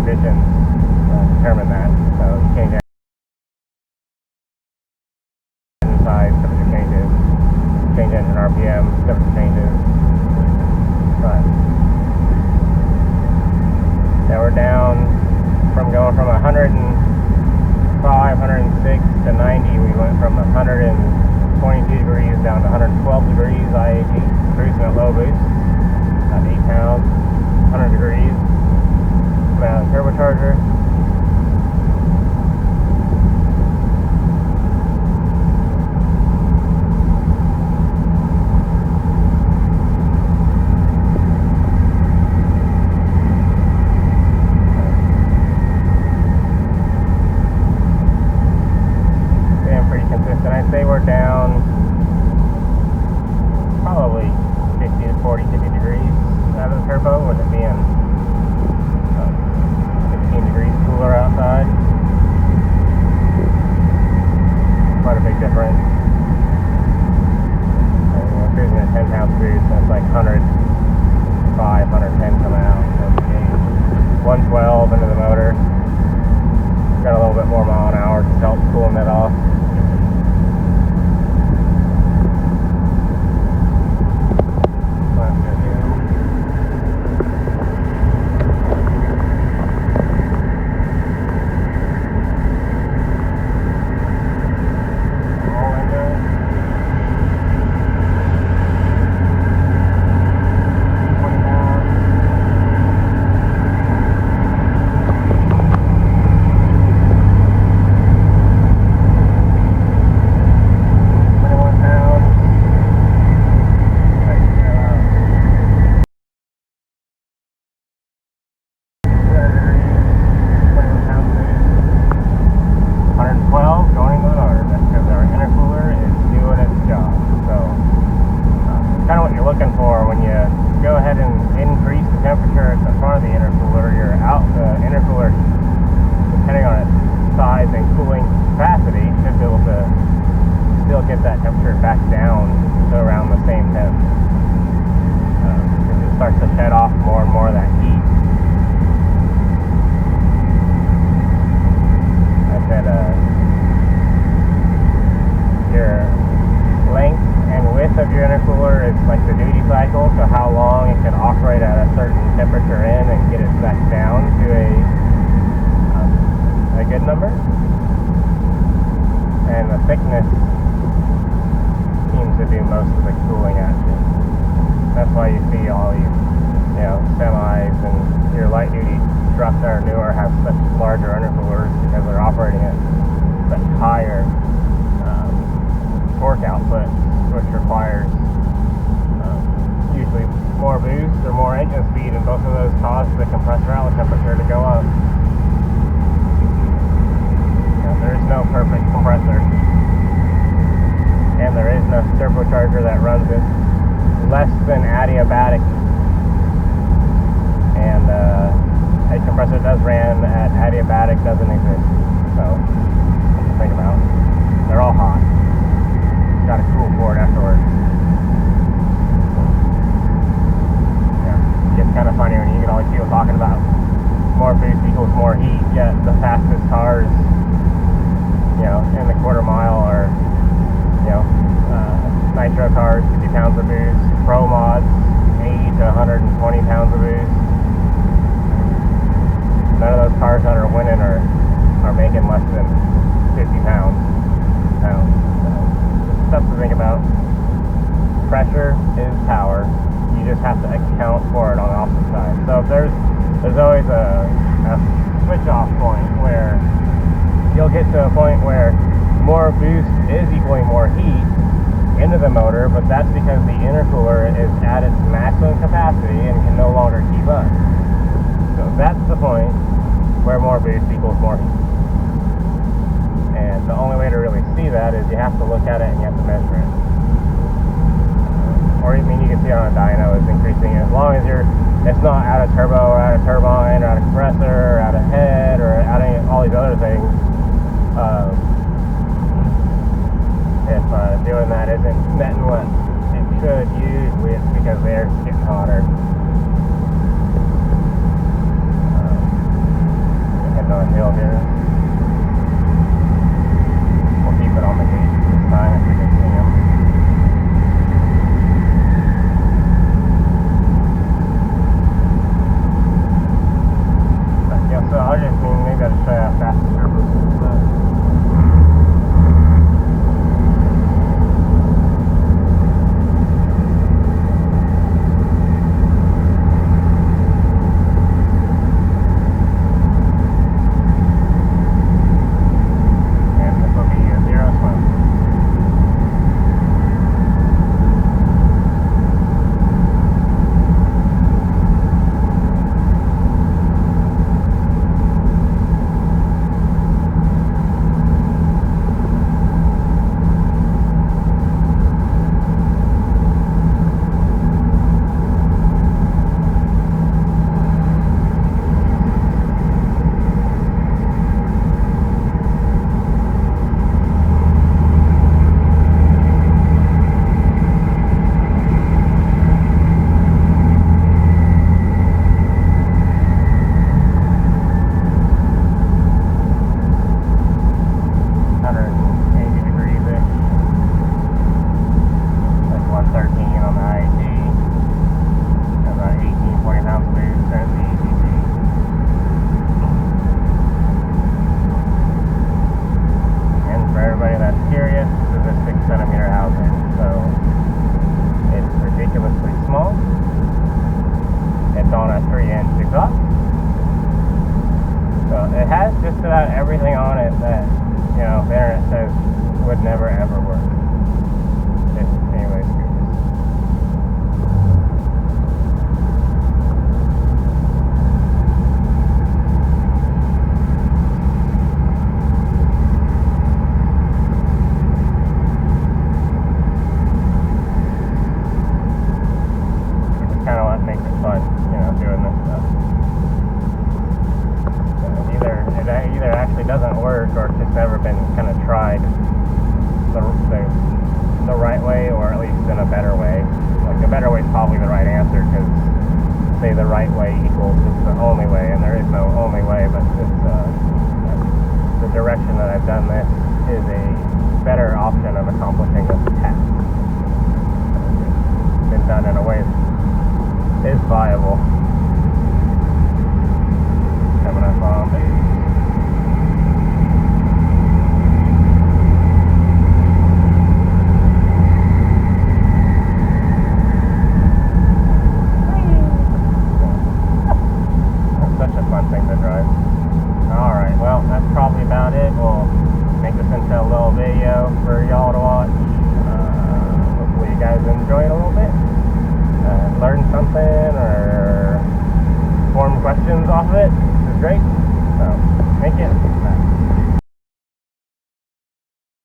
conditions determine that. So you change engine size, temperature changes. Change engine RPM, temperature changes. But yeah, we're down from going from 105, 106 to 90. We went from 122 degrees down to 112 degrees IAT, cruising at low boost, about 8 pounds, 100 degrees. Coming out of the turbocharger. I'd say we're down probably 50 to 40, 50 degrees out of the turbo, with it being 15 degrees cooler outside. Quite a big difference. And we're cruising at 10 pounds boost, and it's like 105, 110 coming out. So 112 into the motor. Got a little bit more mile an hour to help cooling that off. Get that temperature back down to around the same temp. Because it starts to shed off more and more of that heat. I said your length and width of your intercooler is like the duty cycle, so how long it can operate at a certain temperature in and get it back down to a good number. And the thickness seems to do most of the cooling action. That's why you see all these, semis and your light duty trucks that are newer have such larger intercoolers, because they're operating at such higher torque output, which requires usually more boost or more engine speed, and both of those cause the compressor outlet temperature to go up. There is no perfect compressor. And there is no turbocharger that runs it less than adiabatic, and a compressor does ran at adiabatic doesn't exist. So something to think about. They're all hot. Got to cool for it afterwards. Yeah, it gets kind of funny when you get all these people talking about more boost equals more heat, yet the fastest cars, in the quarter mile are nitro cars, 50 pounds of boost, pro mods, 80 to 120 pounds of boost. None of those cars that are winning are making less than 50 pounds. So, stuff to think about. Pressure is power. You just have to account for it on the opposite side. So if there's always a switch off point where you'll get to a point where more boost is equaling more heat into the motor, but that's because the intercooler is at its maximum capacity and can no longer keep up. So that's the point where more boost equals more heat. And the only way to really see that is you have to look at it and you have to measure it. Or you can see on a dyno is increasing, as long as it's not out of turbo or out of turbine or out of compressor or out of head or out of all these other things. If doing that isn't netting what it should, usually it's because the air's getting hotter. maybe I'll just show you how fast the turbo is. It has just about everything on it that, you know, the internet says would never ever work. If anybody's curious. Which is kind of what makes it fun, you know, doing this stuff. It either actually doesn't work or it's just never been kind of tried the right way, or at least in a better way. Like the better way is probably the right answer, because say the right way equals just the only way, and there is no only way, but it's the direction that I've done this is a better option of accomplishing this task. It's been done in a way that is viable. Coming up on me. For y'all to watch. Hopefully you guys enjoy it a little bit, learn something, or form questions off of it, which is great. So, thank you.